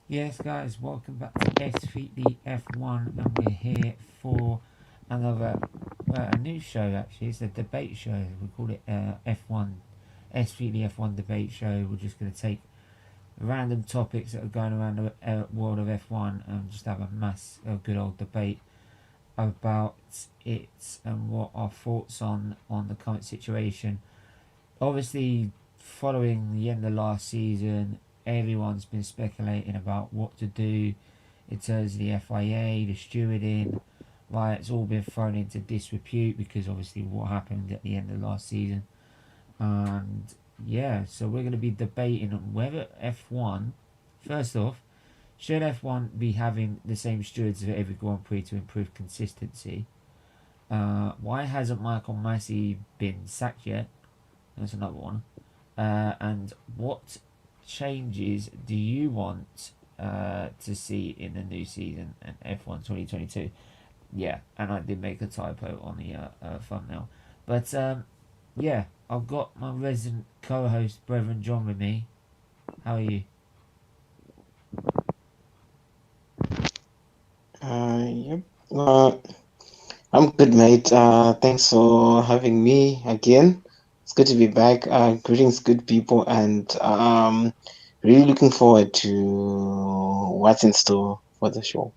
Yes, guys, welcome back to SFeatleyF1, and we're here for another a new show. Actually, it's a debate show. We call it F1 SFeatleyF1 debate show. We're just going to take random topics that are going around the world of F1 and just have a good old debate about it and what our thoughts on the current situation. Obviously, following the end of last season, everyone's been speculating about what to do in terms of the FIA, the stewarding. Why it's all been thrown into disrepute because obviously what happened at the end of last season. And yeah, so we're going to be debating on whether F1, first off, should F1 be having the same stewards for every Grand Prix to improve consistency? Why hasn't Michael Massey been sacked yet? That's another one. And what changes do you want to see in the new season and F1 2022? Yeah, and I did make a typo on the thumbnail. But yeah, I've got my resident co-host, Brethren John, with me. How are you? Yep. I'm good, mate. Thanks for having me again. It's good to be back. Greetings, good people, and really looking forward to what's in store for the show.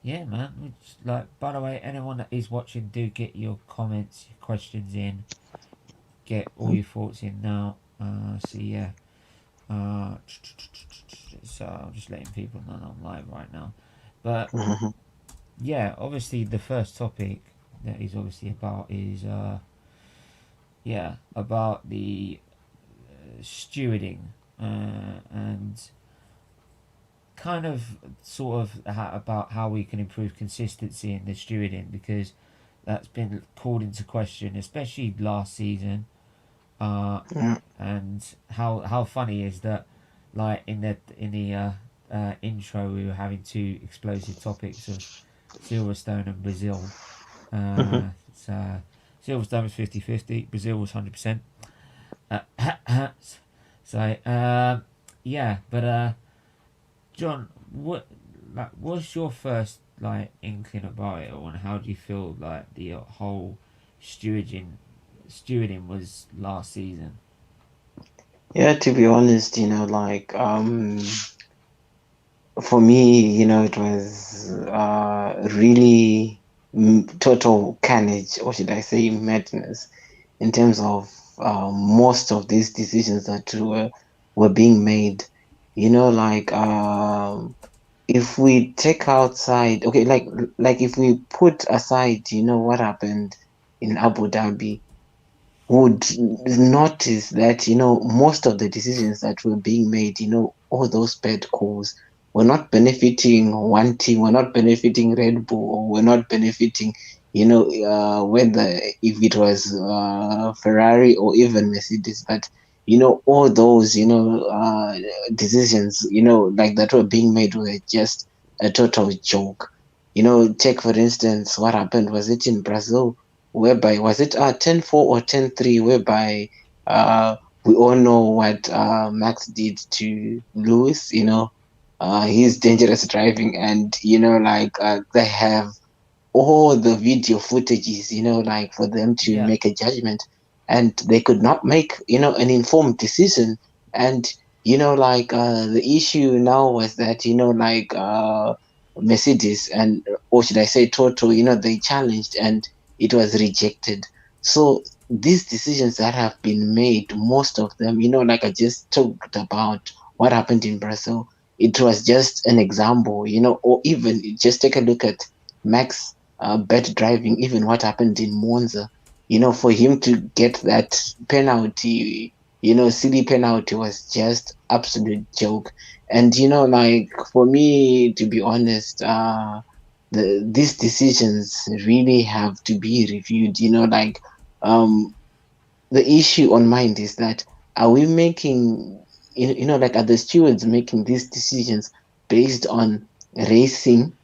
Yeah, man. Which, like, by the way, anyone that is watching, do get your comments, your questions in. Get all your thoughts in now. So yeah. So I'm just letting people know I'm live right now. But Mhm. yeah, obviously the first topic that is obviously about is yeah, about the stewarding and kind of sort of about how we can improve consistency in the stewarding because that's been called into question, especially last season. Uh, Yeah. and how funny is that? Like in the intro, we were having two explosive topics of Silverstone and Brazil. Mhm. So Silverstone was 50-50, Brazil was 100%. Uh, so yeah, but John, what's your first like inkling about it, or and how do you feel like the whole stewarding was last season? Yeah, to be honest, for me, it was really total carnage, or should I say madness, in terms of most of these decisions that were being made. If we take outside, okay, like if we put aside, what happened in Abu Dhabi, would notice that most of the decisions that were being made, all those bad calls were not benefiting one team, were not benefiting Red Bull, or were not benefiting, whether if it was Ferrari or even Mercedes, but all those decisions like that were being made were just a total joke. Take for instance what happened, was it in Brazil, whereby was it 10-4 or 10-3, whereby uh we all know what Max did to Lewis, his dangerous driving, and they have all the video footages, like for them to Yeah, make a judgment, and they could not make an informed decision. And the issue now was that Mercedes, and or should I say Toto, they challenged and it was rejected. So these decisions that have been made, most of them, like I just talked about what happened in Brazil, it was just an example, or even just take a look at Max bad driving, even what happened in Monza, for him to get that penalty, silly penalty, was just absolute joke. And for me, to be honest, these decisions really have to be reviewed. Um, the issue on mind is that, are we making, like, are the stewards making these decisions based on racing,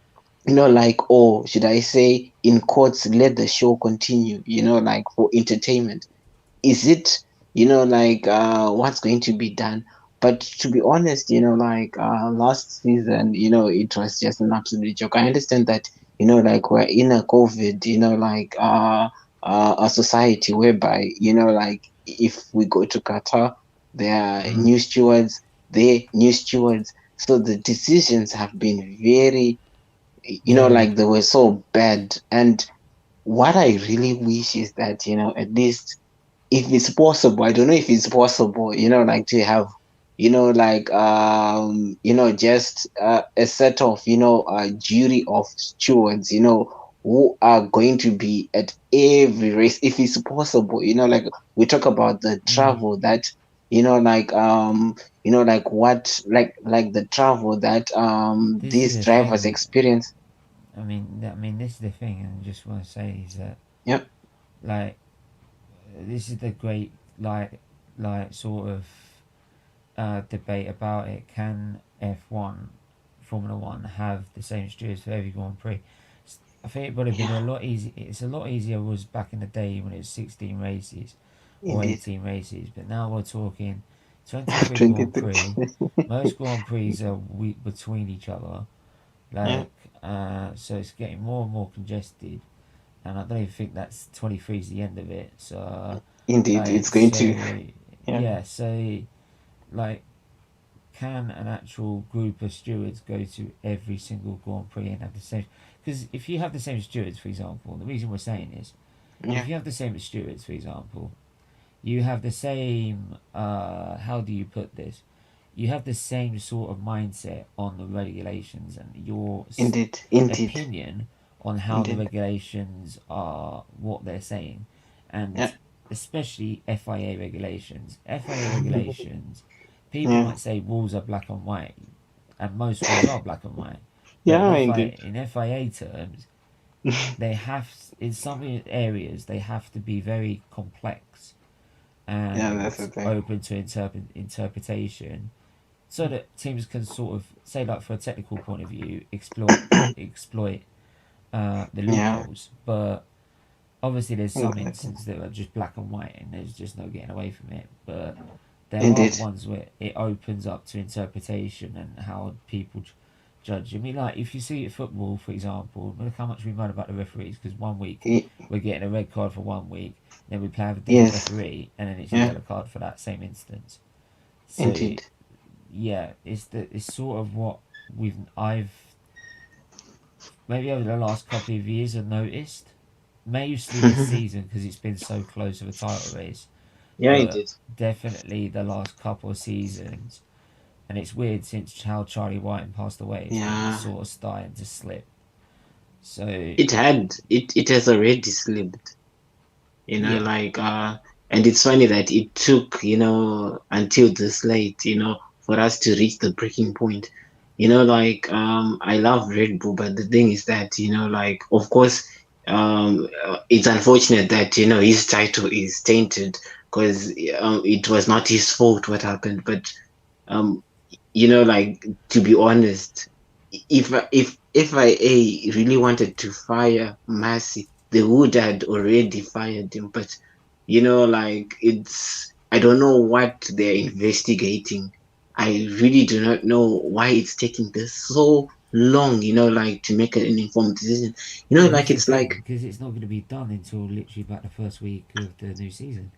or should I say, in quotes, let the show continue, like for entertainment? Is it, what's going to be done? But to be honest, like last season, it was just an absolute joke. I understand that, like we're in a COVID, like a society whereby, like if we go to Qatar, there are new stewards, there new stewards. So the decisions have been very, like they were so bad. And what I really wish is that, at least if it's possible, I don't know if it's possible, like to have, like just a set of, a jury of stewards, who are going to be at every race, if it's possible, like we talk about the travel that, like what, like the travel that This is these the drivers thing. experience. I mean, this is the thing, and I just want to say is that, Yep. like, this is the great, sort of debate about it. Can F1, Formula One, have the same stewards for every Grand Prix? I think it would have been a Yeah, lot easy. It's a lot easier was back in the day when it was 16 races or indeed. 18 races, but now we're talking 23 Grand 23. Prix. Most Grand Prix are between each other, Yeah, like so it's getting more and more congested, and I don't even think that's 23 is the end of it. So, indeed. like, It's going to, yeah. yeah, so like, can an actual group of stewards go to every single Grand Prix and have the same? Because if you have the same stewards, for example, the reason we're saying is, if Yeah, you have the same stewards, for example, you have the same. How do you put this? You have the same sort of mindset on the regulations and your indeed, indeed, opinion on how the indeed. regulations are, what they're saying, Yeah, and especially FIA regulations. FIA regulations, people yeah, might say rules are black and white, and most rules are black and white, but yeah, indeed. In FIA terms, they have, in some areas they have to be very complex Yeah, that's and the thing. open to interpretation, so that teams can sort of say, like, for a technical point of view, exploit the Yeah, loopholes. But obviously, there's some exactly. instances that are just black and white, and there's just no getting away from it. But there are Indeed. ones where it opens up to interpretation and how people judge. I mean, like, if you see it football, for example, look how much we moan about the referees, because one week Y- we're getting a red card for one week, then we play with a different Yes. referee, and then it's a Yeah, yellow card for that same instance. So indeed. yeah, it's sort of what I've maybe over the last couple of years have noticed. Mostly this season because it's been so close to the title race, Yeah, but indeed. definitely the last couple of seasons. And it's weird since how Charlie White passed away. It's been Yeah, sort of starting to slip. So it has already slipped, yeah, like and it's funny that it took, until this late, for us to reach the breaking point. Like I love Red Bull, but the thing is that, like of course, it's unfortunate that, his title is tainted because it was not his fault what happened. But um like, to be honest, if FIA really wanted to fire Massey, they would had already fired him. But like, I don't know what they're investigating. I really do not know why it's taking this so long, like to make an informed decision. well, Like this is the it's thing like, because it's not going to be done until literally about the first week of the new season.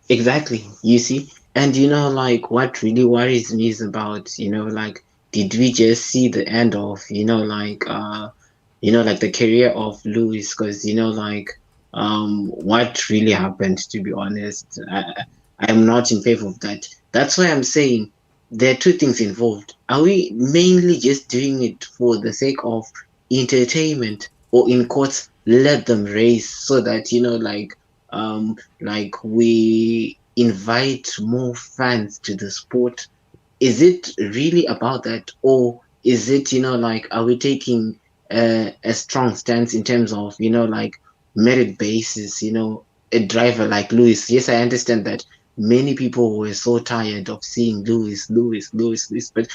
exactly, you see. And like what really worries me is about, like, did we just see the end of, like like the career of Lewis? Because like what really happened, to be honest, I'm not in favor of that. That's why I'm saying there are two things involved. Are we mainly just doing it for the sake of entertainment, or in quotes, let them race so that, like we invite more fans to the sport? Is it really about that, or is it, like, are we taking a strong stance in terms of, like, merit basis? A driver like Lewis, yes, I understand that many people were so tired of seeing Lewis, but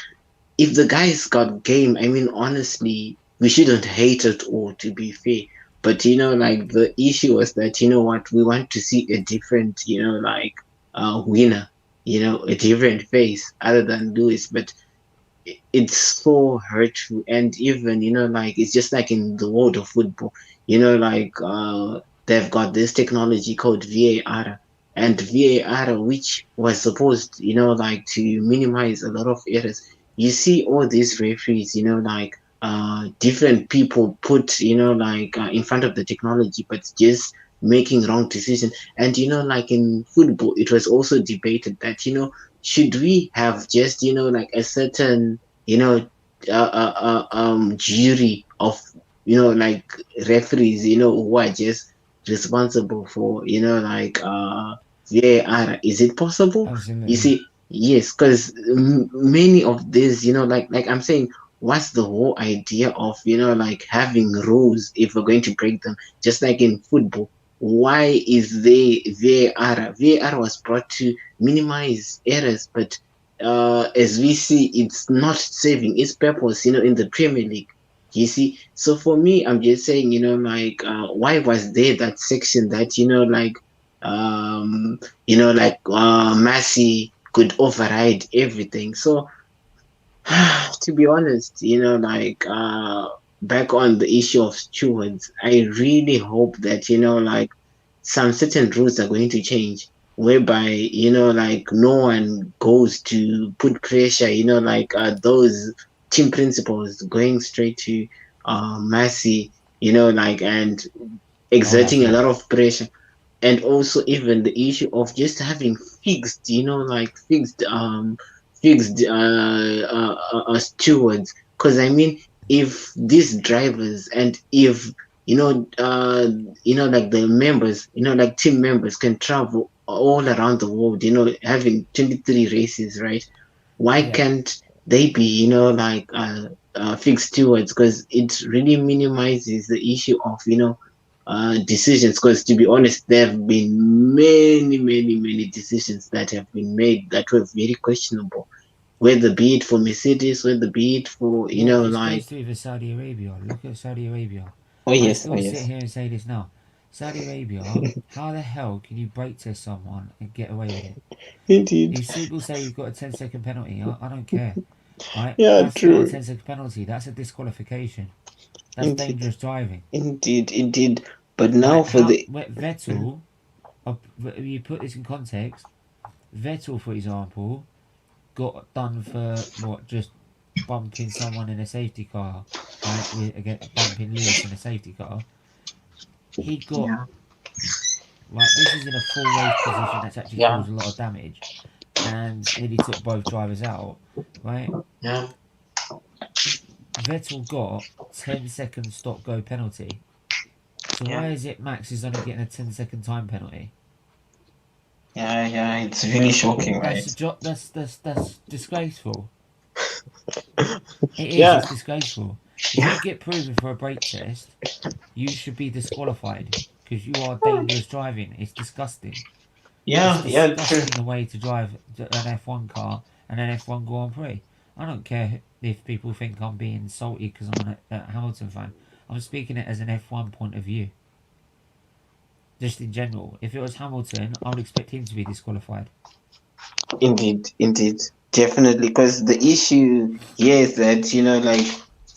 if the guy's got game, I mean, honestly, we shouldn't hate it all, to be fair. But like, the issue was that, what, we want to see a different, like, winner. a different face other than Lewis, but it's so hurtful. And even like it's just like in the world of football, like they've got this technology called VAR, and VAR, which was supposed like to minimize a lot of errors. You see all these referees, like different people put like in front of the technology, but just making wrong decisions. And like in football, it was also debated that should we have just like a certain jury of like referees who are just responsible for like VAR. Is it possible? You Absolutely. see, yes, because many of these like I'm saying, what's the whole idea of like having rules if we're going to break them, just like in football? Why is there VAR? VAR was brought to minimize errors, but as we see, it's not serving its purpose, in the Premier League. You see, so for me, I'm just saying, like, why was there that section that, like, Massey could override everything? So, to be honest, like, back on the issue of stewards, I really hope that, like, some certain rules are going to change whereby like no one goes to put pressure like those team principals going straight to Massey like and Oh, that's exerting a it. lot of pressure, and also even the issue of just having fixed like fixed stewards, because I mean if these drivers and if like the members like team members can travel all around the world having 23 races, right? Why Yeah. can't they be like fixed stewards? Because it really minimizes the issue of decisions, because to be honest there have been many decisions that have been made that were very questionable, whether be it for Mercedes, whether be it for Well, this like goes to even Saudi Arabia. Look at Saudi Arabia. oh I yes, oh still sit yes. here and say this now. Saudi Arabia, how the hell can you brake test someone and get away with it? Indeed. These people say you've got a 10-second penalty. I don't care. Right? Yeah, That's not a true. 10-second penalty. That's a disqualification. That's Indeed, dangerous driving. indeed. But now Right? for How the Vettel? You put this in context. Vettel, for example, got done for what? Just bumping someone in a safety car, right? With again bumping Lewis in a safety car. He got yeah, right. This is in a full race position that's actually yeah, caused a lot of damage, and nearly took both drivers out. Right? yeah, Vettel got 10-second stop go penalty. So yeah, why is it Max is only getting a 10-second time penalty? yeah. It's really shocking, That's right? a that's disgraceful. It is. Yeah, It's disgraceful. If yeah, you get proven for a brake test, you should be disqualified because you are dangerous driving. It's disgusting. It's yeah, true. disgusting the way to drive an F1 car and an F1 Grand Prix. I don't care if people think I'm being salty because I'm a Hamilton fan. I'm speaking it as an F1 point of view. Just in general. If it was Hamilton, I would expect him to be disqualified. Indeed, definitely. Because the issue here is that like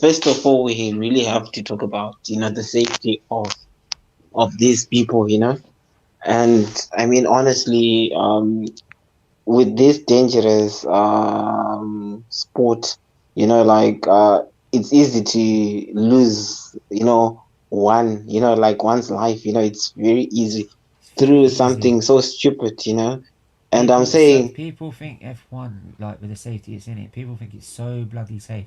first of all, we really have to talk about the safety of these people, and I mean honestly, with this dangerous sport, like it's easy to lose, one, like one's life, it's very easy It's very through easy. something so stupid, and I'm saying, People think F1 like with the safety it's in it. People think it's so bloody safe.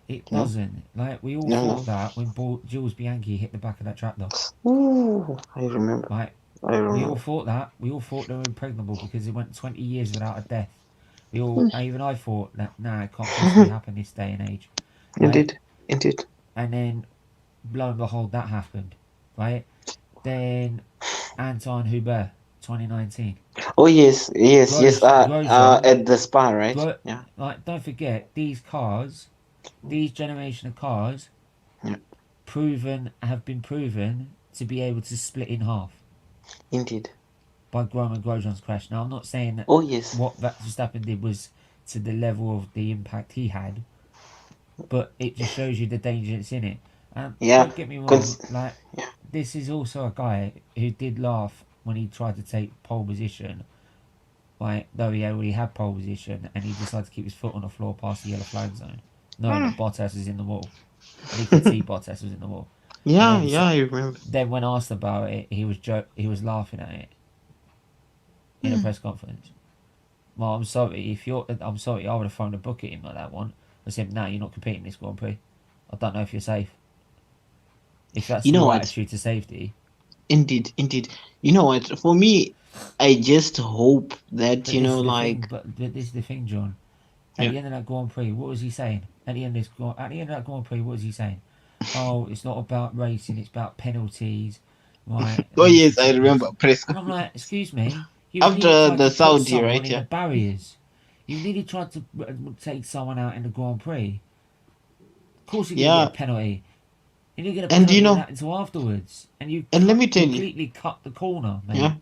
It no, doesn't. Like we all no. thought that when Jules Bianchi hit the back of that tractor. Ooh, I remember. Right? I We all remember. thought that. We all thought they were impregnable because it went 20 years without a death. We all, even I thought that nah, it can't possibly happen this day and age, right? Indeed, indeed. And then lo and behold, that happened, right? Then Anton Hubert, 2019. Oh yes. Grosjean, At the spa, right? Gro- Yeah, like don't forget these cars, these generation of cars, yeah. have been proven to be able to split in half. Indeed, by Roman Grosjean's crash. Now, I'm not saying that Oh yes. what Verstappen did was to the level of the impact he had, but it just shows you the danger that's in it. And Yeah. don't get me wrong, Cause like, yeah. this is also a guy who did laugh when he tried to take pole position, right? Though he already had pole position, and he decided to keep his foot on the floor past the yellow flag zone, knowing that Bottas was in the wall, and he could see Bottas was in the wall. Yeah, And yeah, I remember. then when asked about it, he was laughing at it in a press conference. Well, I'm sorry. I'm sorry. I would have thrown a book at him like that one. I said, "No, you're not competing this Grand Prix. I don't know if you're safe. If that's You know your what? attitude to safety." Indeed, indeed. You know what? For me, I just hope that But this is the thing. like But this is the thing, John. At yeah, the end of that Grand Prix, what was he saying? At the end of that Grand Prix, what was he saying? Oh, it's not about racing. It's about penalties, right? oh And we yes, should I take this. remember press And I'm like, excuse me. You've nearly after tried the to put Saudi, someone right? in the Yeah. barriers. You've nearly tried to take someone out in the Grand Prix. Of course, you're going to get Yeah. a penalty. And you get a And penalty you and know, that until afterwards. And you and let me tell you, completely cut the corner, mate. yeah,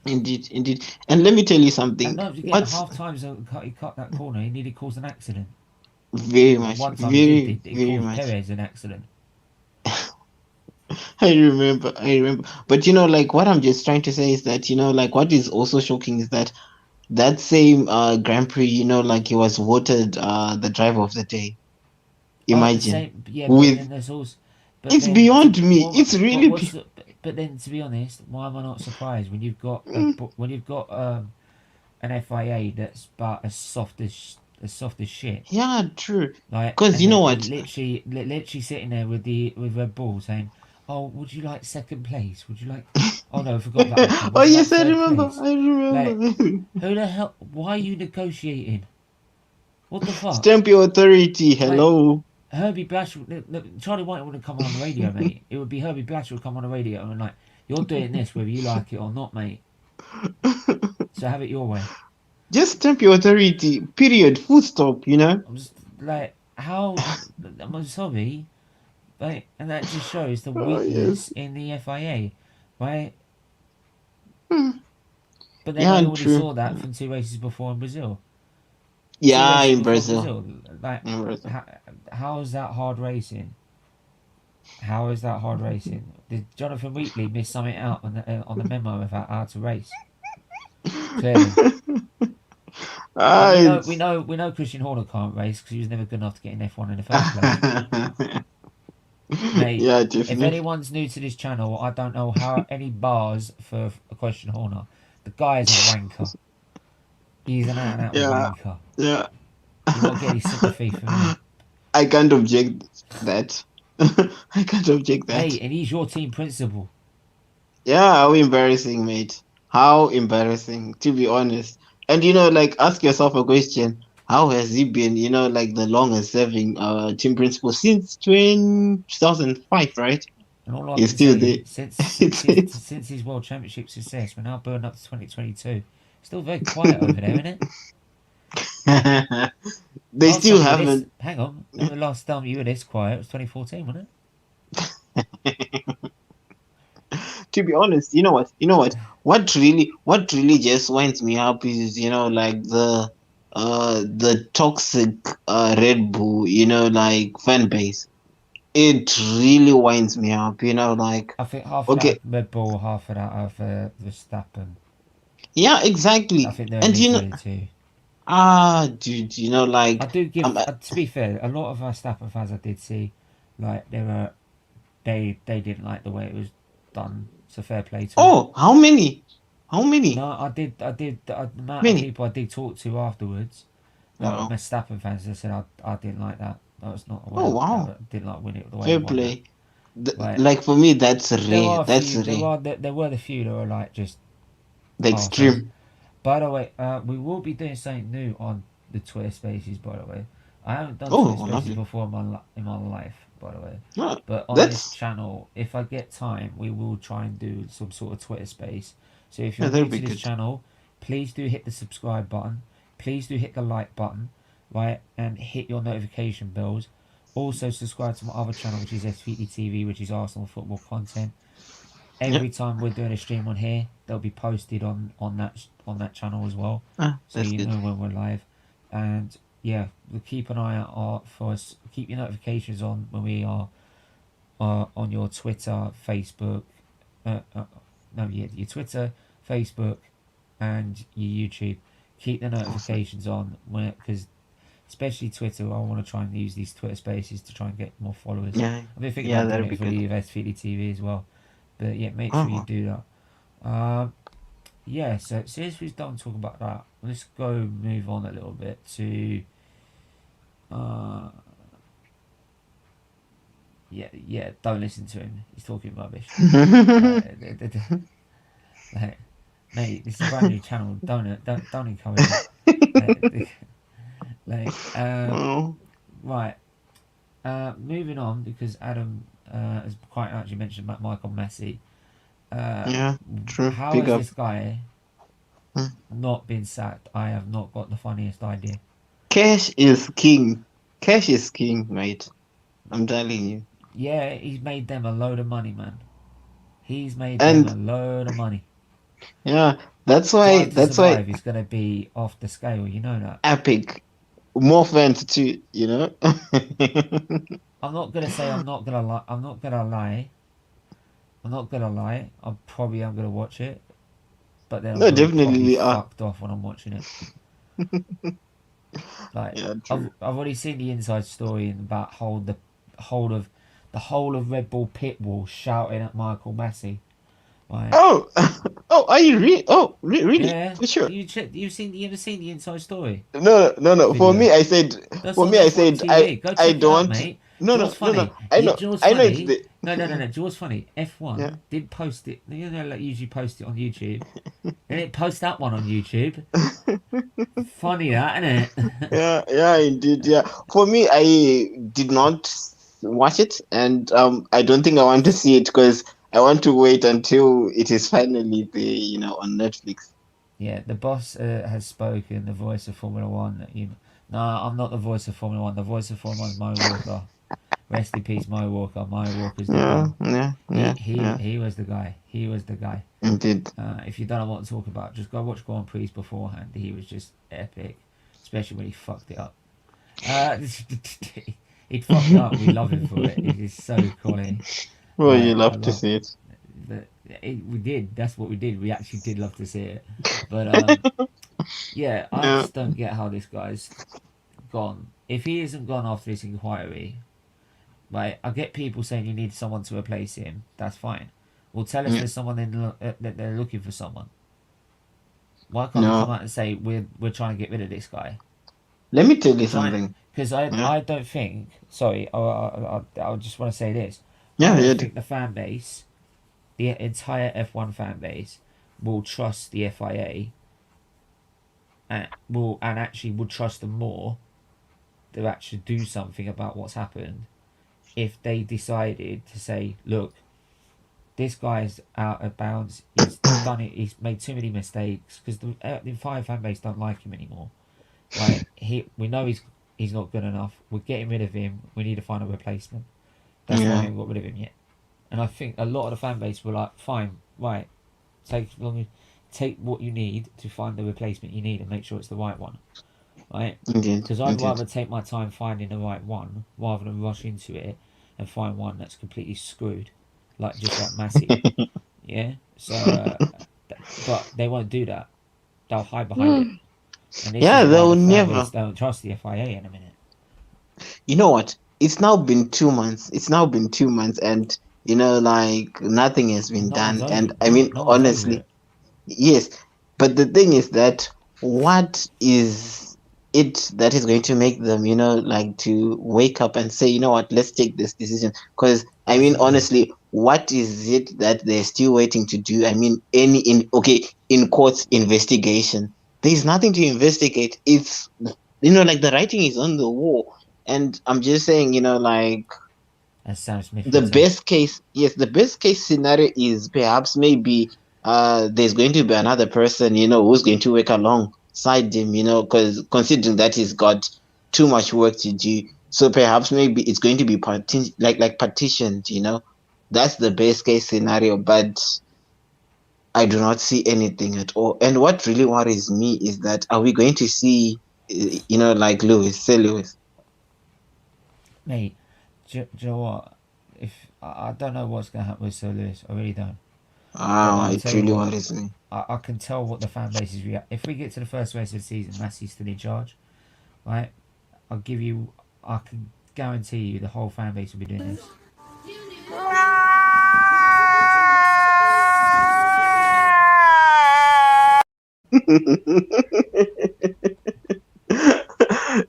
indeed, indeed. And let me tell you And something. don't forget, What's half times he cut that corner, he nearly caused an accident. very Well, much, one time he very, did. He very caused much. Perez an accident. I remember, I remember. But like what I'm just trying to say is that, like what is also shocking is that that same Grand Prix, like he was voted the driver of the day. Oh, the Imagine. same. Yeah, but With then there's also. But it's then, beyond me. well, It's but really what's the, but then to be honest, why am I not surprised when you've got when you've got an FIA that's about as soft as shit. yeah, true. Like, Because and you know then what? literally sitting there with Red Bull saying, "Oh, would you like second place? Would you like? Oh no, I forgot about Ocon. Oh Would you like yes, I third remember. place? I Like, remember. who the hell? Why are you negotiating? What the fuck? Stamp your authority. Like, Hello. Herbie Blash, Charlie White wouldn't come on the radio, mate. It would be Herbie Blash would come on the radio and like, "You're doing this whether you like it or not, mate. So have it your way." Just stamp your authority. Period. Full stop. I'm just like, how? I'm sorry, right? And that just shows the Oh weakness yes. in the FIA, right? Hmm. But then I Yeah, already true. saw that from 2 races before in Brazil. Two Yeah, races in before Brazil. Brazil, like, In Brazil. how is that hard racing? How is that hard racing? Did Jonathan Wheatley miss something out on the memo about how to race? Clearly, and Ah, it's... we know Christian Horner can't race because he was never good enough to get in F1 in the first place. Mate, yeah, if definitely. anyone's new to this channel, I don't know how any bars for a Christian Horner. The guy is a wanker. He's an out and out Yeah, wanker. yeah. You're not getting sympathy from me. I can't object that. I can't object that. Mate, and he's your team principal. Yeah, how embarrassing, mate. How embarrassing, to be honest. And like ask yourself a question. How has he been, like the longest serving team principal since 2005, right? And all I He's can still say there. is, It's- since his World Championship success, we're now burning up to 2022. Still very quiet over there, isn't it? they Last still time you were this, haven't. hang on, the last time you were this quiet was 2014, wasn't it? To be honest, what really just winds me up is like the toxic Red Bull like fan base. It really winds me up, like I think half of that okay, of Red Bull, half of that of Verstappen. yeah, I exactly. think they're a And mix of the two. dude, I like do give, um, to be fair, a lot of Verstappen fans I did see, like they didn't like the way it was done. So fair play to them. oh, how many? How many? No, the amount of Many? people I did talk to afterwards, that were Oh, Verstappen fans, they said I didn't like that. That was not the way. oh wow. I didn't like win it the way he Fair won that. play. Like, Like for me, that's there rare. are a That's few. rare. There were the few that were like just The arseholes. extreme. By the way, we will be doing something new on the Twitter Spaces. By the way, I haven't done Oh, Twitter Spaces lovely. before in my life. By the way, Yeah, but on this that's channel, if I get time, we will try and do some sort of Twitter Space. So if yeah, you're new that'll be to this good. channel, please do hit the subscribe button. Please do hit the like button, right, and hit your notification bells. Also subscribe to my other channel, which is SFeatleyTV, which is Arsenal football content. every time we're doing a stream on here, they'll be posted on that channel as well, so That's you good. know when we're live. And yeah, we'll keep an eye out for us. Keep your notifications on when we are on your Twitter, Facebook, your Twitter, Facebook, and your YouTube. Keep the notifications on because especially Twitter. I want to try and use these Twitter Spaces to try and get more followers. Yeah, I've been thinking yeah, about doing that'll it be for good. the SFeatleyTV as well. But yeah, make sure you do that. Yeah, so since we've done talking about that, let's go move on a little bit to yeah, don't listen to him. He's talking rubbish. Like, mate, this is a brand new channel. Don't encourage it. Oh, Right. Moving on because Adam has quite actually mentioned about Michael Messi. yeah, true. How Big has up. this guy Hmm. not been sacked? I have not got the funniest idea. Cash is king. Cash is king, mate. I'm telling you. Yeah, he's made them a load of money, man. He's made them And a load of money. yeah, that's why. Drive to That's why Survive is going to be off the scale, you know that. epic. More fans too. You know. I'm not going to say I'm not going to lie. I'm not going to lie. I'm not going to lie. I'm probably am going to watch it. But then I'm No, going to be definitely probably we are. fucked off when I'm watching it. Like, Yeah, I've true. already seen the inside story about whole of Red Bull pit wall shouting at Michael Messi. Like, Oh, oh, are you really? Oh, really? yeah, For sure. you ever seen the inside story No, no, no. For video? me, I said. That's For on me, I F1 said. TV. Go I check it out, don't. mate. No, Do no, what's no, no. funny? I You know. do what's I know it's funny? the. No. Do you what's funny? F1 Yeah. did post it. You know, like usually post it on YouTube. They didn't post that one on YouTube. Funny that, isn't it? Yeah, yeah, indeed. Yeah. For me, I did not watch it, and I don't think I want to see it because I want to wait until it is finally there, on Netflix. Yeah, the boss has spoken. The voice of Formula One. No, I'm not the voice of Formula One. The voice of Formula One is Mo Walker. Rest in peace, Mo Walker. Mo Walker's the Yeah, gun. yeah, yeah, yeah. He was the guy. He was the guy. Indeed. If you don't know what to talk about, just go watch Grand Prix beforehand. He was just epic, especially when he fucked it up. He'd fucked it up. We love him for it. It is so quality. Well, you I love to love. see it. But we did. That's what we did. We actually did love to see it. But yeah, I Yeah, just don't get how this guy's gone. If he isn't gone after this inquiry, right? I get people saying you need someone to replace him. That's fine. Well, tell us yeah. there's someone that they're looking for someone. Why can't they come No, out and say we're trying to get rid of this guy? let me tell you We're trying something. because Yeah, I don't think. Sorry, I just want to say this. I yeah, don't yeah. think the fan base, the entire F1 fan base, will trust the FIA and actually would trust them more to actually do something about what's happened if they decided to say, look, this guy's out of bounds. He's done it. He's made too many mistakes because the entire fan base don't like him anymore. Right? We know he's not good enough. We're getting rid of him. We need to find a replacement. That's why I Yeah, haven't got rid of him yet. And I think a lot of the fan base were like, fine, right, take what you need to find the replacement you need and make sure it's the right one, right? indeed, Because I'd indeed. rather take my time finding the right one rather than rush into it and find one that's completely screwed, like just like Massey, yeah. So, but they won't do that. They'll hide behind it, and this Yeah, is why they'll the fan never. base don't trust the FIA in a minute. You know what? It's now been 2 months. It's now been 2 months, and like nothing has been No one's done. over. And I mean, No one's over honestly, it. yes. But the thing is that what is it that is going to make them, like to wake up and say, you know what, let's take this decision? Because I mean, Exactly. honestly, what is it that they're still waiting to do? I mean, in courts investigation, there's nothing to investigate. It's like the writing is on the wall. And I'm just saying, like As Sam Smith the would say. best case, yes, the best case scenario is perhaps maybe there's going to be another person, who's going to work alongside him, because considering that he's got too much work to do. So perhaps maybe it's going to be like partitioned, that's the best case scenario, but I do not see anything at all. And what really worries me is that are we going to see, like Sir Lewis? Mate, do you know what? If I don't know what's going to happen with Sir Lewis, I really don't. It really worries me. I can tell what the fan base is react. If we get to the first race of the season, Massey's still in charge, right? I can guarantee you the whole fan base will be doing this.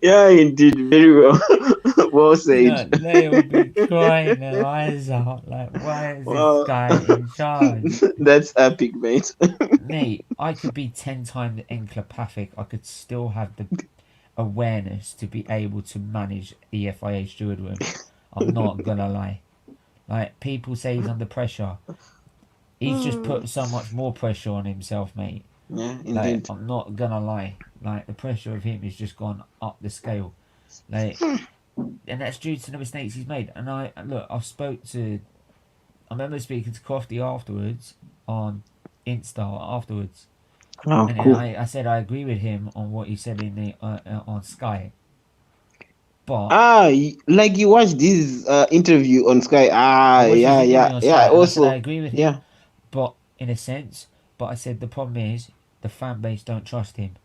Yeah, indeed, very well. Well said. They will be crying their eyes out. Like, why is this guy in charge? That's epic, mate. Mate, I could be 10 times enclopathic. I could still have the awareness to be able to manage the FIA steward room. I'm not gonna lie. Like, people say he's under pressure. He's just put so much more pressure on himself, mate. Yeah, indeed. Like, I'm not gonna lie. Like, the pressure of him has just gone up the scale. Like, and that's due to the mistakes he's made. And I remember speaking to Crofty afterwards on Insta afterwards. Oh, and cool. I said I agree with him on what he said in the on Sky. But like you watched this interview on Sky. Yeah. Also, I agree with him. Yeah. But in a sense, I said the problem is the fan base don't trust him.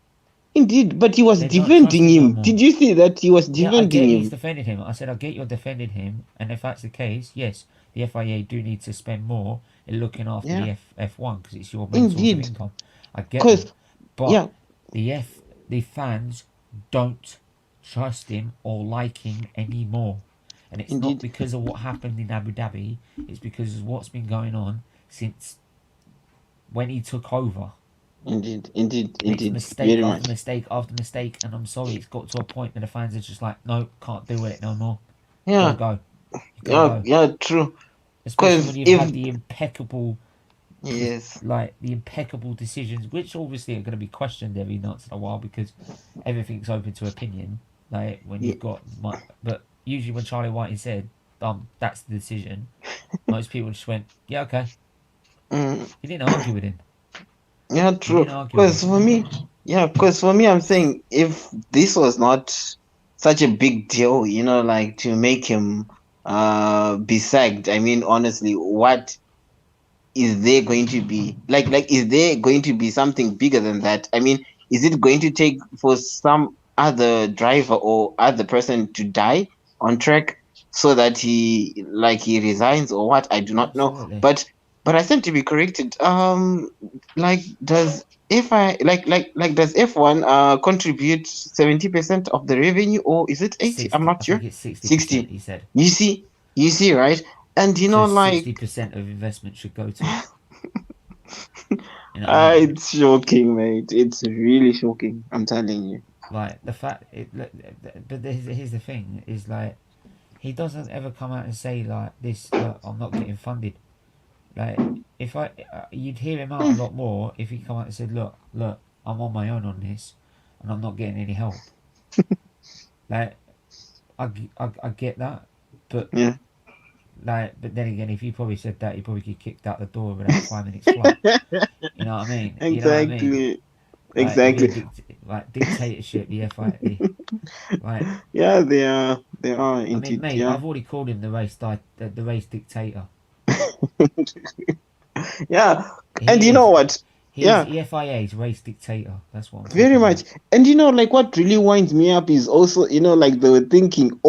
Indeed, but he was defending him. No, did you see that he was defending him? He's defending him. I said, I get you're defending him, and if that's the case, yes, the FIA do need to spend more in looking after the F1 because it's your main source of income. I get that, but the fans don't trust him or like him anymore, and it's not because of what happened in Abu Dhabi. It's because of what's been going on since when he took over. Indeed. Mistake after mistake, and I'm sorry, it's got to a point that the fans are just like, no, can't do it no more. Yeah, go. Yeah, true. Especially when you've had the impeccable, the impeccable decisions, which obviously are going to be questioned every once in a while because everything's open to opinion. Like when you've got, but usually when Charlie Whiting said, that's the decision, most people just went, yeah, okay. He didn't argue with him. Yeah, true. Because for me, I'm saying if this was not such a big deal, like to make him be sacked, I mean, honestly, what is there going to be? Like, is there going to be something bigger than that? I mean, is it going to take for some other driver or other person to die on track so that he resigns or what? I do not know. But I seem to be corrected. Does F1 contribute 70% of the revenue, or is it 80? 60, I'm not sure. I think it's 60. He said. You see, right? And 60% of investment should go to. It's shocking, mate. It's really shocking. I'm telling you. Like the fact, but here's the thing: is like he doesn't ever come out and say like this. I'm not getting funded. Like if you'd hear him out a lot more if he come out and said, look, I'm on my own on this, and I'm not getting any help. Like, I get that, but but then again, if he probably said that, he probably get kicked out the door without 5 minutes flight. You know what I mean? Exactly. You know what I mean? Exactly. Like dictatorship, the FIA. Like, yeah, they are indeed. I mean, mate, I've already called him the race dictator. Yeah, and you know what? He's the FIA's race dictator. That's what I'm very much. About. And what really winds me up is also, they were thinking,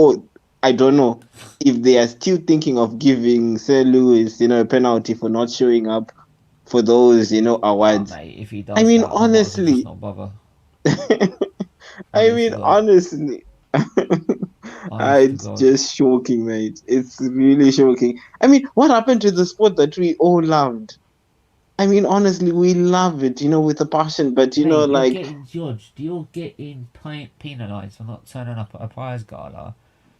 I don't know if they are still thinking of giving Sir Lewis, a penalty for not showing up for those, awards. Mate, if he does, I mean, honestly, not bother. I mean, honestly. It's just shocking, mate. It's really shocking. I mean, what happened to the sport that we all loved? I mean, honestly, we love it, with a passion. But you're getting judged. You're getting penalised for not turning up at a prize gala.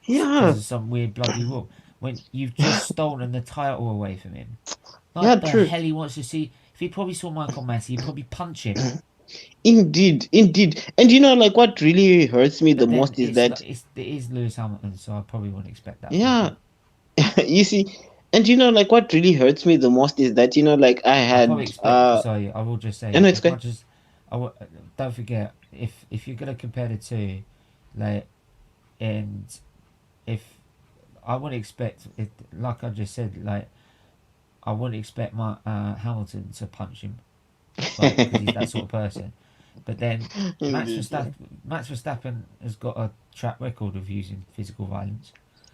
Yeah. Because of some weird bloody rule. When you've just stolen the title away from him. Like the hell he wants to see. If he probably saw Michael Massey, he'd probably punch him. Indeed. And what really hurts me the most is that it is Lewis Hamilton, so I probably wouldn't expect that. Yeah. You see, And like what really hurts me the most is that like I I probably had expect. Sorry, I will just say, no, it's as good. much as don't forget, if you're gonna compare the two, like, and if I wouldn't expect it, like I just said, like I wouldn't expect my Hamilton to punch him, like because he's that sort of person. But then Indeed, yeah. Max Verstappen has got a track record of using physical violence.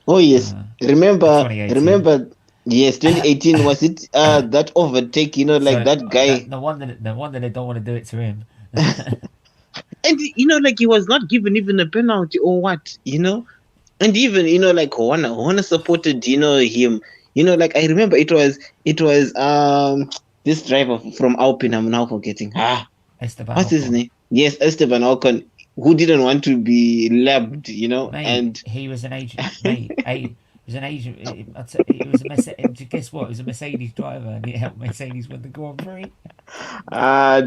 Oh yes, remember, 2018. remember. Yes, 2018 was it? That overtake, like So that guy, no wonder they don't want to do it to him. and like he was not given even a penalty or what. And even like Horner supported him. Like I remember it was this driver from Alpine. I'm now forgetting. Esteban What's his Ocon. name? Yes, Esteban Ocon, who didn't want to be labbed. Mate, And he was an agent. Mate, it was an agent. It was a Mercedes. Guess what? It was a Mercedes driver, and it helped Mercedes win the Grand Prix.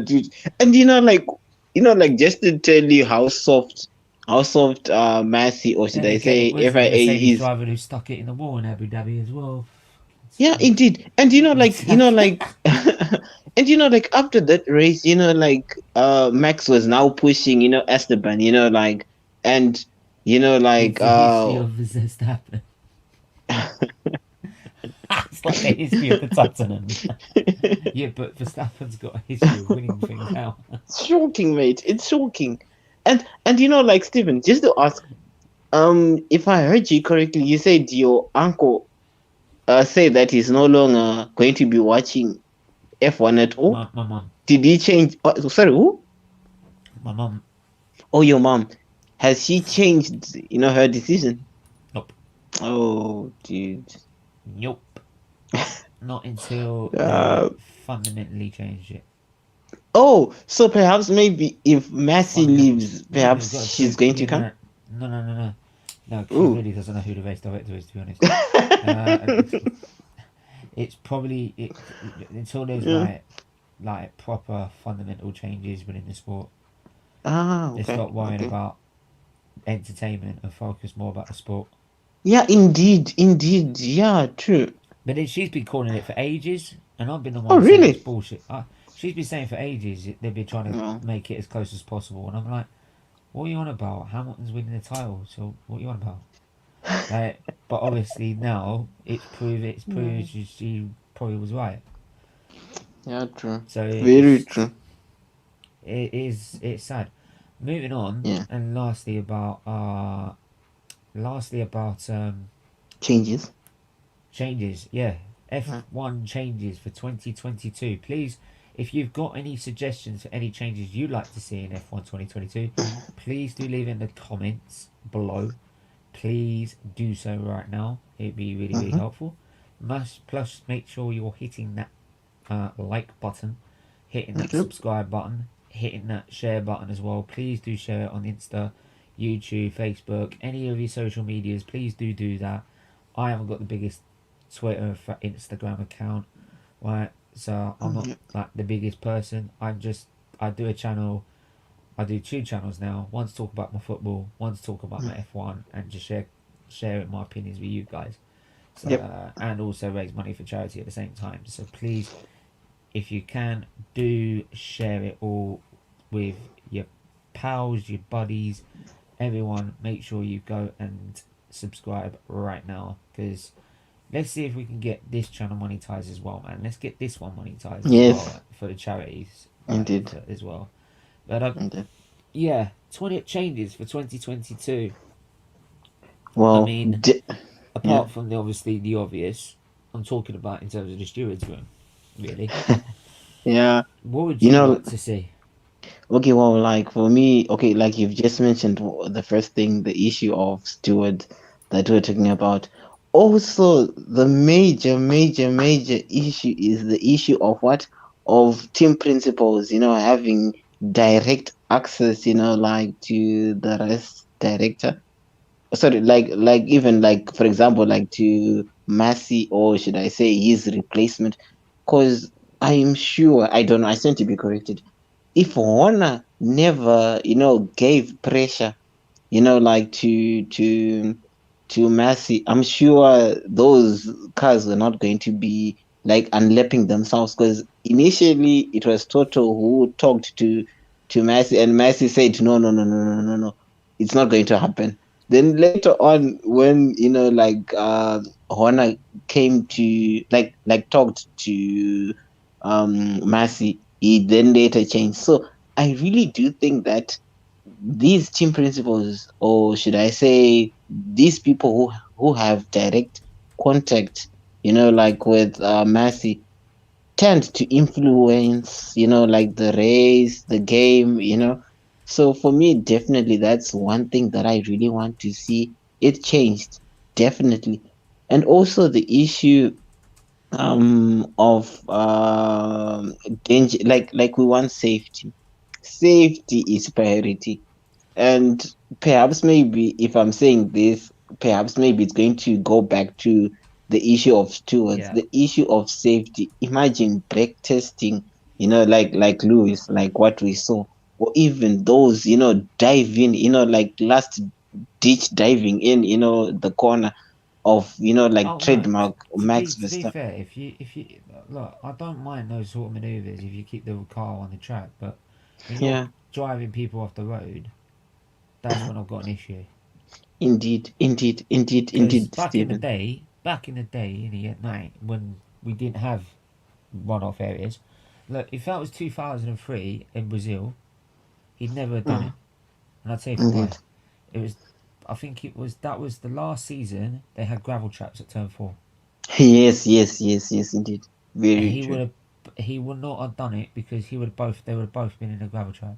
dude, and like just to tell you how soft Massey, or should Then I again, it say was the FIA Mercedes is. driver who stuck it in the wall in Abu Dhabi as well. Yeah, So, indeed. And like and like after that race, like Max was now pushing, Esteban, like and like it's the history of Verstappen. It's like the history of the Tottenham. Yeah, but Verstappen's got a history of winning things now. it's shocking, mate. It's shocking. And like Stephen, just to ask, if I heard you correctly, you said your uncle say that he's no longer going to be watching F1 at all. My mum. Did he change? Sorry, who? My mum. Oh, your mom. Has she changed, her decision? Nope. Oh, dude. Nope. Not until Uh, they fundamentally change it. oh, so perhaps maybe if Massey Fundamentally. leaves, No, they've perhaps got to she's going to yeah, come? no. No, she Ooh. really doesn't know who the race director is, to be honest. It's probably until there's Yeah. like proper fundamental changes within the sport. They Okay. stop worrying Okay. about entertainment and focus more about the sport. Yeah, indeed. Indeed. Yeah, true. But then she's been calling it for ages, and I've been the Oh, one saying it's really? bullshit. She's been saying for ages they've been trying to No. make it as close as possible, and I'm like, what are you on about? Hamilton's winning the title, so what are you on about? But obviously now it's proved she probably was right. Yeah, true. So Very true. it's sad. Moving on, Yeah. and lastly about Changes. changes. Yeah, F1 changes for 2022. Please, if you've got any suggestions for any changes you'd like to see in F1 2022, please do leave in the comments below. Please do so right now. It'd be really, really helpful. Plus, make sure you're hitting that like button, hitting that Yep. subscribe button, hitting that share button as well. Please do share it on Insta, YouTube, Facebook, any of your social medias. Please do that. I haven't got the biggest Twitter for Instagram account, right? So I'm not like the biggest person. I do a channel. I do two channels now. One to talk about my football, one to talk about my F1, and just share my opinions with you guys. So Yep. and also raise money for charity at the same time. So please, if you can, do share it all with your pals, your buddies, everyone. Make sure you go and subscribe right now, because let's see if we can get this channel monetized as well, man. Let's get this one monetized as Yes. well for the charities, Indeed. as well. But Indeed. yeah, 20 changes for 2022. Well, I mean, yeah. apart from the obvious, I'm talking about in terms of the stewards room, really. Yeah. What would You you know, like to see? okay, well, like for me, okay, like you've just mentioned the first thing, the issue of steward that we're talking about. Also, the major issue is the issue of what? Of team principals, having direct access, like to the race director. Sorry, like even like for example, like to Massey, or should I say his replacement? Because I am sure, I don't know, I stand to be corrected, if Horner never, gave pressure, like to Massey, I'm sure those cars were not going to be like unlapping themselves, because initially it was Toto who talked to Massey, and Massey said no, no, no, no, no, no, no, it's not going to happen. Then later on, when like Horner came to talked to Massey, he then later changed. So I really do think that these team principals, or should I say, these people who have direct contact, like with Massey, tend to influence, like the race, the game, So for me, definitely, that's one thing that I really want to see it changed, definitely. And also the issue of danger, like we want safety. Safety is priority. And perhaps maybe if I'm saying this, perhaps maybe it's going to go back to the issue of stewards, Yeah. the issue of safety. Imagine brake testing, like Lewis, like what we saw, or even those, diving, like last ditch diving in, the corner of, like Oh no. trademark Max To be Verstappen. fair, if you look, I don't mind those sort of manoeuvres if you keep the car on the track, but when you're Yeah, driving people off the road, that's when I've got an issue. indeed, indeed, indeed, Because indeed, Stephen. back in the day, in the night when we didn't have one-off areas, look, if that was 2003 in Brazil, he'd never have done Mm, it, and I'll tell you for why. indeed. It was, I think that was the last season they had gravel traps at Turn 4, Yes, yes, yes, yes, indeed. and Very true. he would not have done it because they would have both been in a gravel trap,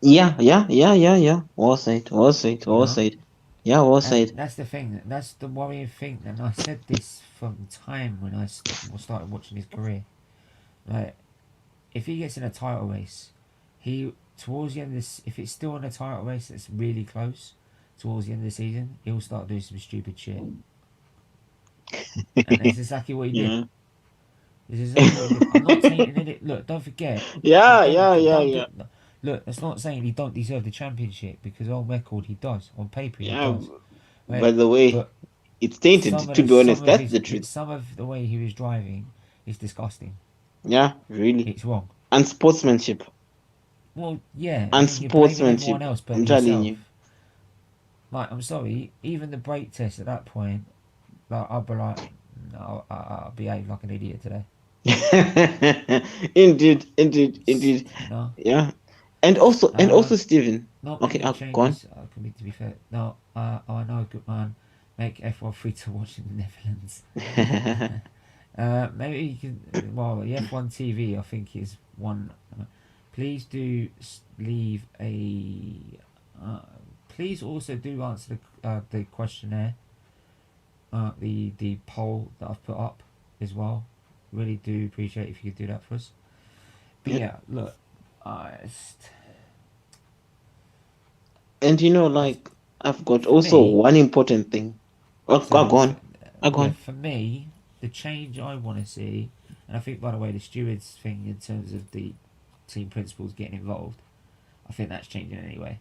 Yeah, yeah, yeah, yeah, yeah. Well said, well said, you well know. said. Yeah, well And said. that's the thing. That's the worrying thing. And I said this from time when I started watching his career. Like, if he gets in a title race, he towards the end of this, if it's still in a title race that's really close, towards the end of the season, he'll start doing some stupid shit. And it's exactly what he did. Yeah. It's exactly what he did. I'm not tainting it. Look, don't forget. Yeah, Don't yeah, yeah, don't do. yeah. Look, that's not saying he don't deserve the championship because on record he does. On paper he Yeah. does. By Right? the way, But it's tainted, to be honest. That's the truth. some of the way he was driving is disgusting. Yeah, really. It's wrong. Unsportsmanship. Well, yeah, and then you're blaming everyone Unsportsmanship. else but I'm telling yourself. you. Like, I'm sorry, even the brake test at that point, like, I'll be like, no, I'll behave like an idiot today. Indeed, indeed, indeed. You know? Yeah. And also, Stephen. Not Okay, many go on. changes can be, to be fair. No, I know a good man. Make F1 free to watch in the Netherlands. Maybe you can. Well, the F1 TV, I think, is one. Please do leave a. Please also do answer the questionnaire, the poll that I've put up as well. Really do appreciate if you could do that for us. But Yeah. yeah, look, I just, And like, I've got for also me, one important thing. Oh, so go on. Go yeah, on. for me, the change I want to see, and I think by the way, the stewards thing in terms of the team principals getting involved, I think that's changing anyway.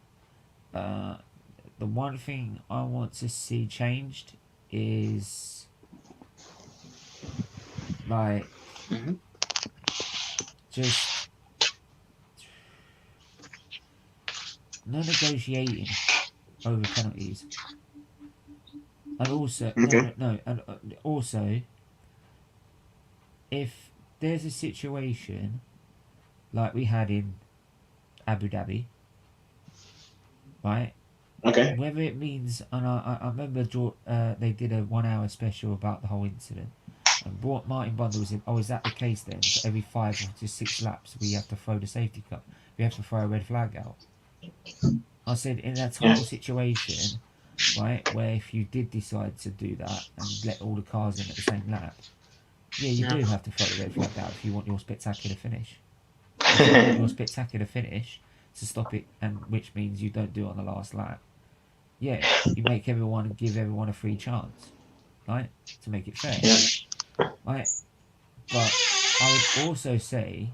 The one thing I want to see changed is like Hmm. just no negotiating over penalties, and also Okay. and also if there's a situation like we had in Abu Dhabi, right? Okay. Whether it means, and I remember they did a 1 hour special about the whole incident, and brought Martin Bundle was in. Oh, is that the case then? So every 5 or 6 laps, we have to throw the safety car. We have to throw a red flag out. I said in a title Yes. situation, right, where if you did decide to do that and let all the cars in at the same lap, yeah, you Yeah. do have to throw the red flag out if you want your spectacular finish. If you want your spectacular finish to stop it, and which means you don't do it on the last lap, yeah, you make everyone give everyone a free chance, right, to make it fair, Yeah. right? But I would also say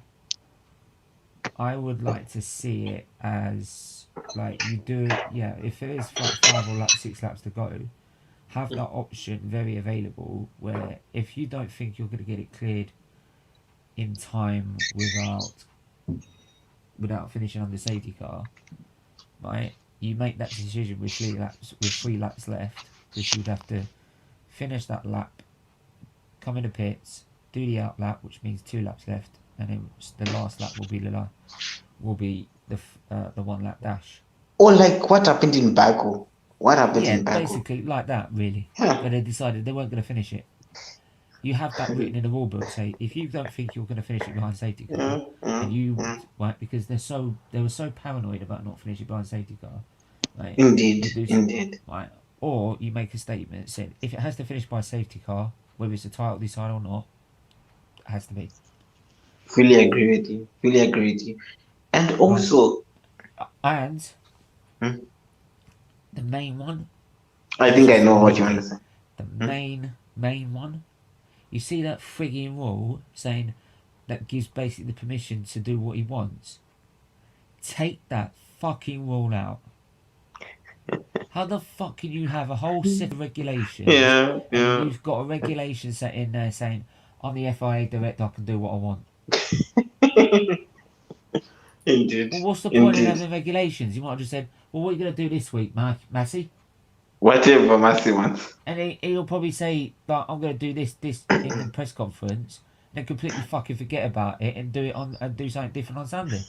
I would like to see it as like you do it. Yeah, if there is like 5 or 6 laps to go, have that option very available, where if you don't think you're going to get it cleared in time without finishing on the safety car, right? You make that decision with 3 laps left, because you'd have to finish that lap, come into pits, do the out lap, which means 2 laps left, and then the last lap will be the 1 lap dash. Or like what happened in Baku? What happened in Baku? Basically like that, really. Yeah. Where they decided they weren't going to finish it. You have that written in the rule book. Say if you don't think you're going to finish it behind safety car, and you right, because they were so paranoid about not finishing behind safety car. Right? Indeed. Right. Or you make a statement saying if it has to finish by safety car, whether it's a title decide or not, it has to be. Fully agree with you. And also, and the main one. I think I know what you want to say. The main one. You see that frigging rule saying that gives basically the permission to do what he wants. Take that fucking rule out. How the fuck can you have a whole set of regulations? Yeah. And you've got a regulation set in there saying, I'm the FIA director, I can do what I want. Indeed. Well, what's the point of having regulations? You might have just said, well, what are you going to do this week, Massey? Whatever Massey wants. And he'll probably say, like, I'm going to do this in the press conference, and then completely fucking forget about it and do something different on Sunday.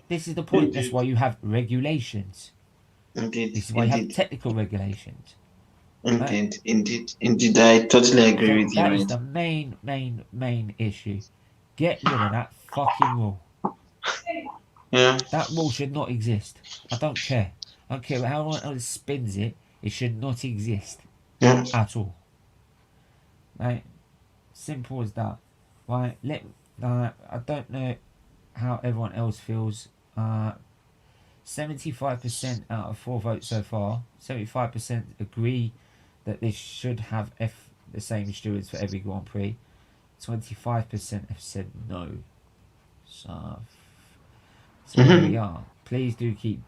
This is the point. Indeed. That's why you have regulations. Indeed. This is why you have technical regulations. Indeed. I totally agree with you. That is the main issue. Get rid of that fucking rule. Yeah. That rule should not exist. I don't care. I don't care how anyone else spins it. It should not exist. Yeah. At all. Right? Simple as that. Right? I don't know how everyone else feels. 75% out of 4 votes so far. 75% agree that they should have the same stewards for every Grand Prix. 25% have said no. So here we are. Please keep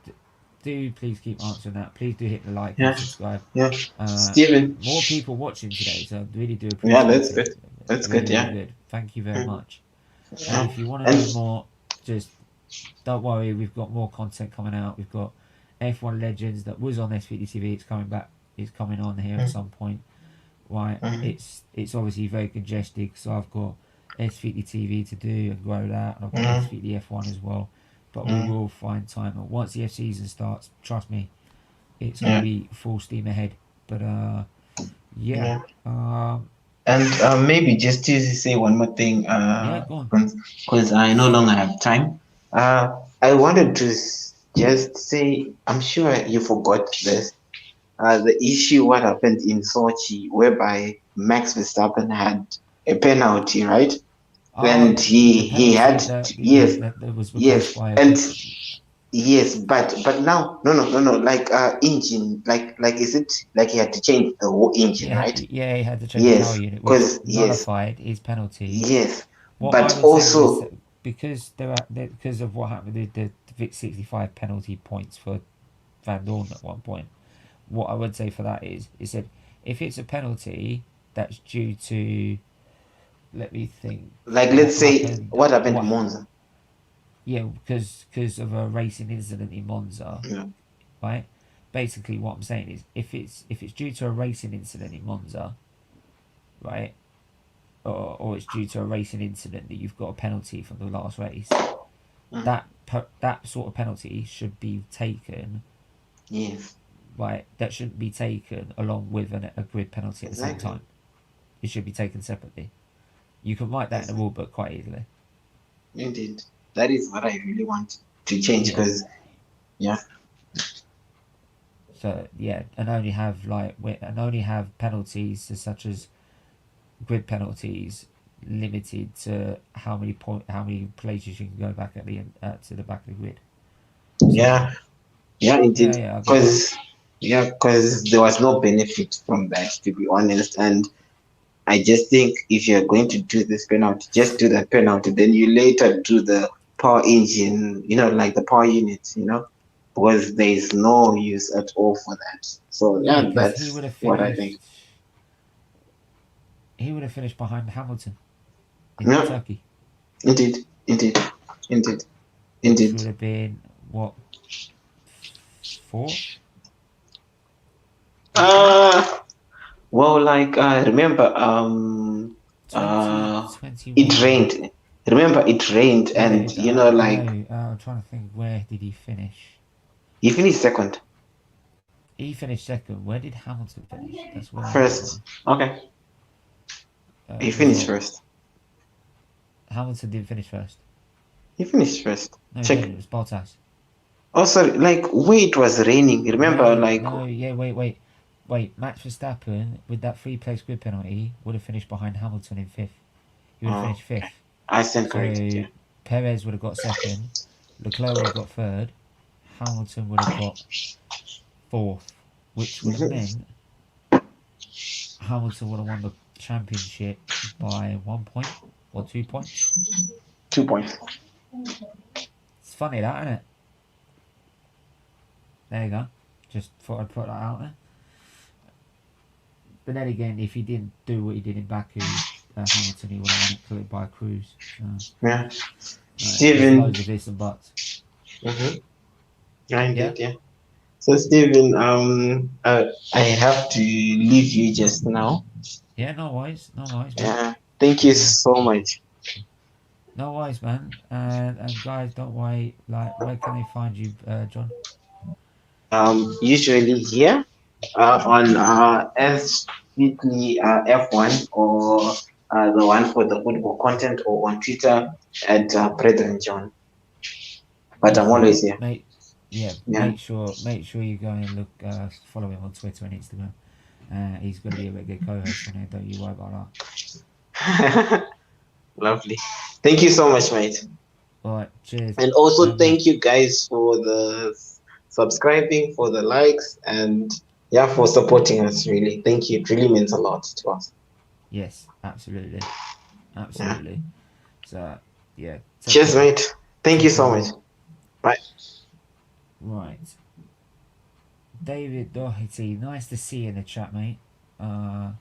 answering that. Please do hit the like and subscribe. Yeah. Steven. More people watching today, so I really do appreciate it. Yeah, that's good. That's really, good, yeah. Really good. Thank you very much. And if you want to know more, just don't worry, we've got more content coming out. We've got F1 Legends that was on SFeatleyTV. It's coming back. It's coming on here at some point. Right, it's obviously very congested, so I've got SFeatleyTV to do and grow that, and I've got SFeatleyF1 as well. But we will find time. And once the F season starts, trust me, it's gonna be full steam ahead. But and maybe just to say one more thing, go on. Because I no longer have time. I wanted to just say, I'm sure you forgot this. The issue what happened in Sochi, whereby Max Verstappen had a penalty, right? And he had yes, but now no, like engine, like is it like he had to change the whole engine, right? Yeah, he had to change the power unit, which nullified his penalty. Yes, but also because of what happened with the VIC 65 penalty points for Van Dorn at one point. What I would say for that is that if it's a penalty that's due to, let me think. Like, let's say, what happened in Monza? Yeah, because of a racing incident in Monza, right? Basically, what I'm saying is, if it's due to a racing incident in Monza, right, or it's due to a racing incident that you've got a penalty from the last race, that sort of penalty should be taken. Yes. Right, that shouldn't be taken along with a grid penalty at the same time. It should be taken separately. You can write that in the rule book quite easily. Indeed, that is what I really want to change because, So and only have penalties such as grid penalties limited to how many places you can go back at to the back of the grid. So, indeed. Because there was no benefit from that, to be honest. And I just think if you're going to do this penalty, just do that penalty. Then you later do the power engine, like the power units, because there is no use at all for that. So Yeah, yeah, because he that's would have what I finished. think. He would have finished behind Hamilton in Yeah, Turkey, indeed, indeed, indeed, which indeed. would have been what, fourth in points. Well, like remember, it 2021. rained. Remember, it rained, Yeah, and you know, I like know. I'm trying to think. Where did he finish? he finished second, He finished second. Where did Hamilton finish? That's where I want to first. know. Okay, he Was finished it first. Hamilton didn't finish first? He finished first. No, he didn't. Check. It was Bottas. Oh, sorry. Like, where it was raining. Remember, Wait, like, no, yeah, wait. Max Verstappen with that free-place grid penalty would have finished behind Hamilton in fifth. He would have finished okay, fifth. I stand corrected. So Yeah. Perez would have got second. Leclerc would have got third. Hamilton would have got fourth, which would have Mhm. meant Hamilton would have won the championship by 1 point or 2 points. 2 points. It's funny that, isn't it? There you go. Just thought I'd put that out there. But then again, if he didn't do what he did in Baku, Hamilton, he would have won it cleared by Cruz. So, Yeah. there's Steven. loads of ifs and buts. Mm-hmm. Yeah, Yeah? indeed. Yeah. So, Steven, I have to leave you just now. Yeah, no worries, man. Yeah. Thank you Yeah. so much. No worries, man. And guys, don't worry. Like, where can they find you, John? Usually here on SFeatley F1 or the one for the football content, or on Twitter at Brethren John. But I'm Easy, always here. mate. Yeah, Yeah. make sure you go and look, follow him on Twitter and Instagram. He's going to be a regular co-host on here. Don't you worry about Lovely. Thank you so much, mate. that. All right, cheers. And also Man. thank you guys for the subscribing, for the likes, and yeah, for supporting us. Really, thank you. It really means a lot to us. Yes, absolutely, Yeah. So, yeah. Cheers, Care. mate. Thank you so much. Bye. Right. David Doherty, nice to see you in the chat, mate. I'll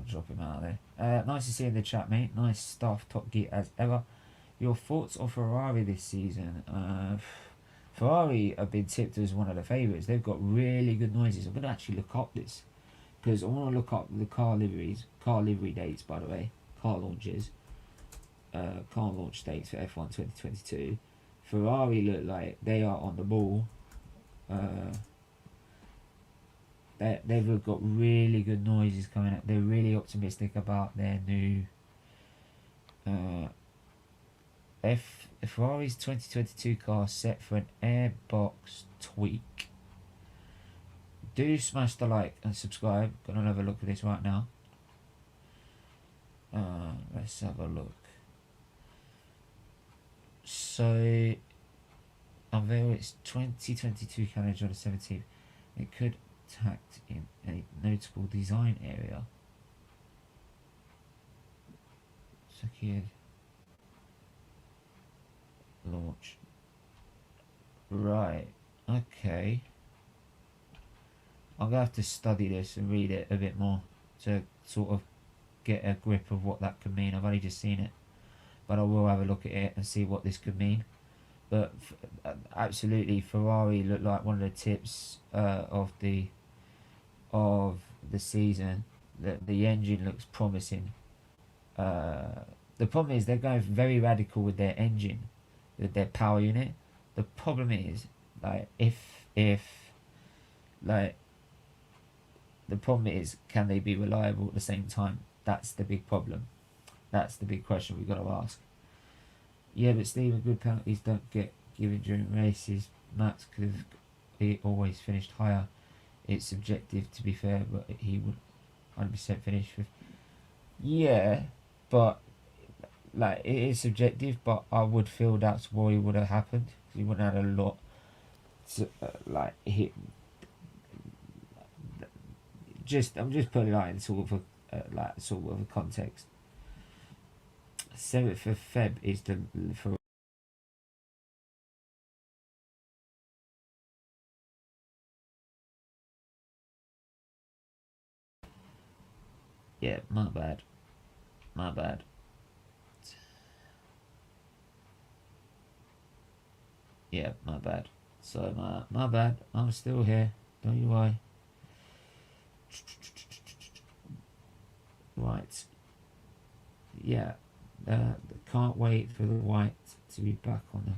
drop him out there. Nice to see you in the chat, mate. Nice stuff, Top Gear as ever. Your thoughts on Ferrari this season? Ferrari have been tipped as one of the favourites. They've got really good noises. I'm going to actually look up this because I want to look up the car livery dates, by the way, car launches, car launch dates for F1 2022. Ferrari look like they are on the ball. They've got really good noises coming up. They're really optimistic about their new Ferrari's 2022 car set for an airbox tweak. Do smash the like and subscribe. Gonna have a look at this right now. Let's have a look. So, unveil its 2022 calendar on the 17th. It could tacked in a notable design area. Secured launch. Right. Okay. I'm gonna have to study this and read it a bit more to sort of get a grip of what that could mean. I've only just seen it, but I will have a look at it and see what this could mean. But absolutely, Ferrari look like one of the tips of the season. The engine looks promising. The problem is they're going very radical with their engine, with their power unit. The problem is, like, the problem is, can they be reliable at the same time? That's the big problem. That's the big question we've got to ask. Yeah, but Stephen, good penalties don't get given during races. Max could have always finished higher. It's subjective, to be fair, but he would 100% finish with. Yeah, but like, it is subjective, but I would feel that's what would have happened. He wouldn't have had a lot to hit. I'm just putting it like in sort of a context. 7th of Feb is the for Yeah, my bad. My bad. Yeah, my bad. So, my bad. I'm still here. Don't you worry. Right. Yeah. Can't wait for the white to be back on the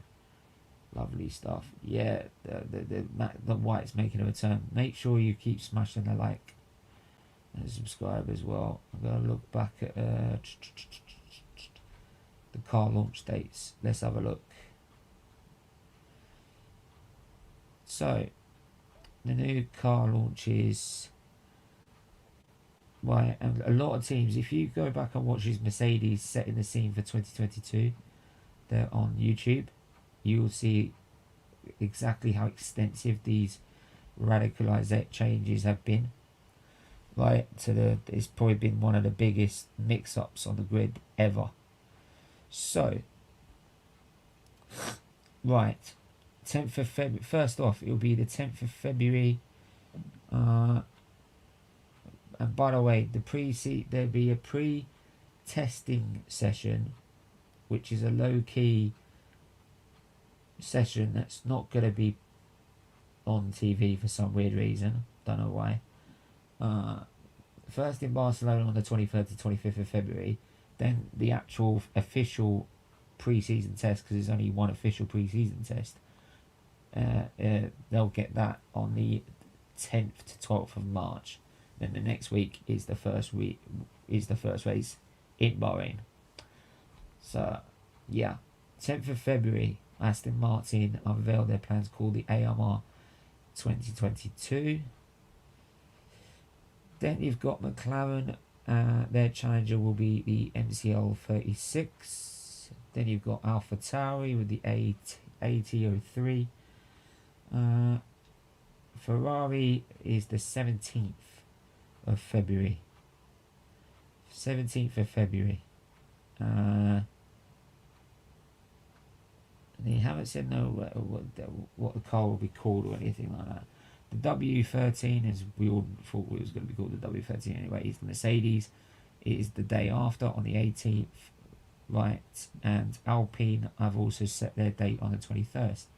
lovely stuff. Yeah, the white's making a return. Make sure you keep smashing the like and subscribe as well. I'm going to look back at the car launch dates. Let's have a look. So, the new car launches. Right, and a lot of teams, if you go back and watch these Mercedes setting the scene for 2022, they're on YouTube, you will see exactly how extensive these radicalized changes have been. Right, it's probably been one of the biggest mix-ups on the grid ever. So, right, 10th of February, first off, it will be the 10th of February, and by the way, there'll be a pre-testing session, which is a low-key session that's not going to be on TV for some weird reason. Don't know why. First in Barcelona on the 23rd to 25th of February. Then the actual official pre-season test, because there's only one official pre-season test. They'll get that on the 10th to 12th of March. Then the next week is the first race in Bahrain. So, yeah, 10th of February, Aston Martin unveiled their plans called the AMR 2022. Then you've got McLaren. Their challenger will be the MCL 36. Then you've got AlphaTauri with the AT03. Ferrari is the 17th of February. 17th of February. They haven't said what the car will be called or anything like that. The W13, as we all thought it was going to be called the W13 anyway, is the Mercedes. It is the day after on the 18th, right? And Alpine have also set their date on the 21st.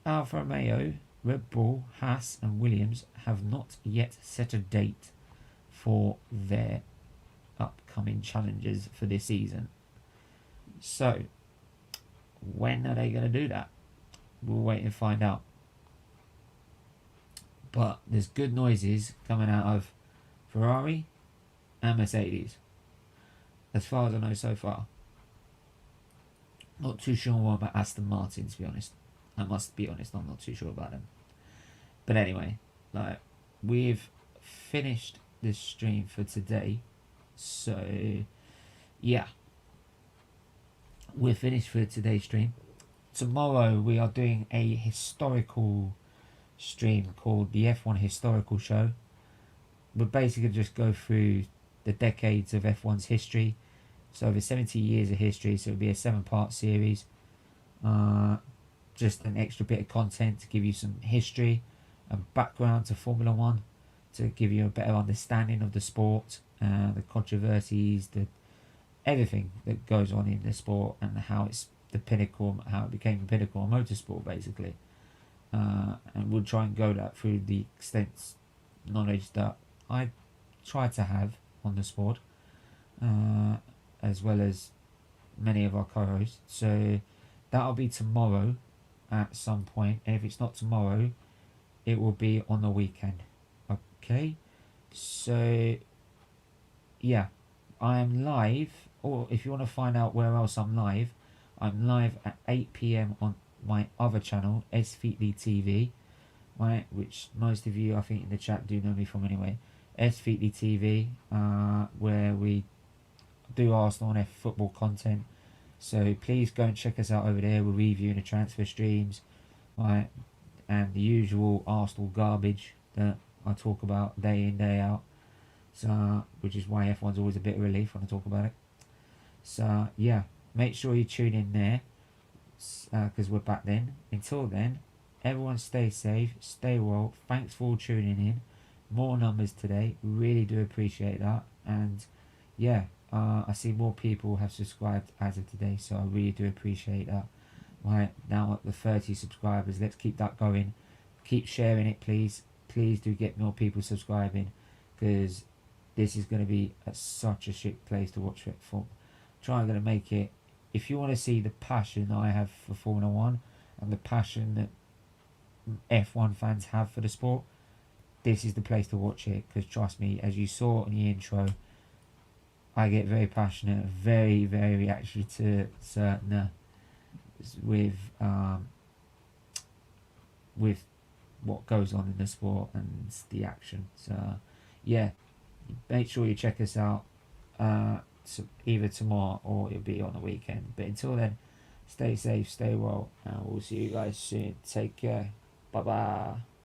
Alfa Romeo, Red Bull, Haas and Williams have not yet set a date for their upcoming challenges for this season. So, when are they going to do that? We'll wait and find out. But there's good noises coming out of Ferrari and Mercedes, as far as I know so far. Not too sure about Aston Martin, to be honest. I must be honest, I'm not too sure about them. But anyway, like, we've finished this stream for today. So, yeah. We're finished for today's stream. Tomorrow we are doing a historical stream called the F1 Historical Show. We'll basically just go through the decades of F1's history. So over 70 years of history, so it'll be a 7-part series. Just an extra bit of content to give you some history and background to Formula 1, to give you a better understanding of the sport, the controversies, everything that goes on in the sport, and how it's the pinnacle, how it became the pinnacle of motorsport, basically. And we'll try and go that through the extent knowledge that I try to have on the sport, as well as many of our co-hosts. So that'll be tomorrow at some point, and if it's not tomorrow, it will be on the weekend. Okay, so yeah, I am live, or if you want to find out where else I'm live at 8 PM on my other channel, SFeatleyTV, right, which most of you I think in the chat do know me from anyway. SFeatleyTV, where we do Arsenal and F football content. So please go and check us out over there. We're reviewing the transfer streams, right, and the usual Arsenal garbage that I talk about day in, day out. So, which is why F1's always a bit of relief when I talk about it. So yeah, make sure you tune in there, because we're back then. Until then, everyone stay safe, stay well. Thanks for tuning in. more numbers today. Really do appreciate that. And yeah, I see more people have subscribed as of today, so I really do appreciate that. Right, now at the 30 subscribers, let's keep that going. Keep sharing it, please. Please do get more people subscribing, because this is going to be such a shit place to watch it for. Trying to make it, if you want to see the passion I have for Formula 1 and the passion that F1 fans have for the sport, this is the place to watch it, because trust me, as you saw in the intro, I get very passionate, very, very actually to certain with what goes on in the sport and the action. So yeah, make sure you check us out either tomorrow or it'll be on the weekend. But until then, stay safe, stay well, and we'll see you guys soon. Take care. Bye bye.